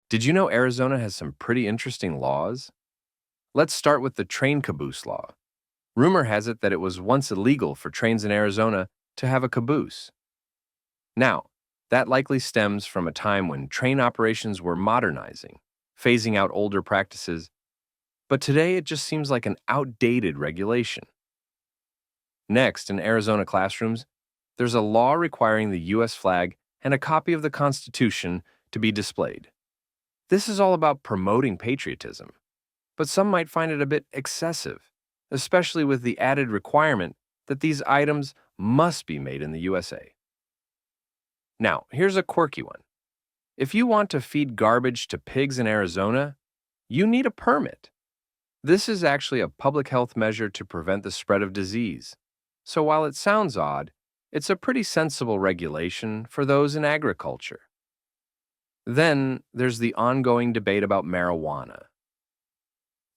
Did you know Arizona has some pretty interesting laws? Let's start with the train caboose law. Rumor has it that it was once illegal for trains in Arizona to have a caboose. Now, that likely stems from a time when train operations were modernizing, phasing out older practices, but today it just seems like an outdated regulation. Next, in Arizona classrooms, there's a law requiring the U.S. flag and a copy of the Constitution to be displayed. This is all about promoting patriotism, but some might find it a bit excessive, especially with the added requirement that these items must be made in the USA. Now, here's a quirky one. If you want to feed garbage to pigs in Arizona, you need a permit. This is actually a public health measure to prevent the spread of disease. So while it sounds odd, it's a pretty sensible regulation for those in agriculture. Then there's the ongoing debate about marijuana.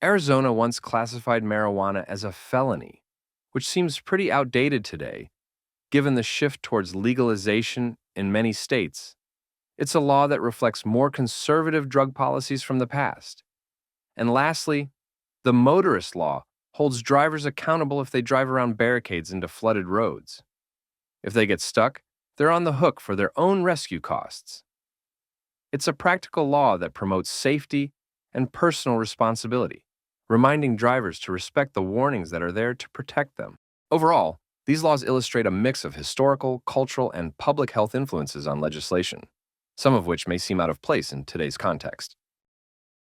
Arizona once classified marijuana as a felony, which seems pretty outdated today, given the shift towards legalization in many states. It's a law that reflects more conservative drug policies from the past. And lastly, the motorist law holds drivers accountable if they drive around barricades into flooded roads. If they get stuck, they're on the hook for their own rescue costs. It's a practical law that promotes safety and personal responsibility, reminding drivers to respect the warnings that are there to protect them. Overall, these laws illustrate a mix of historical, cultural, and public health influences on legislation, some of which may seem out of place in today's context.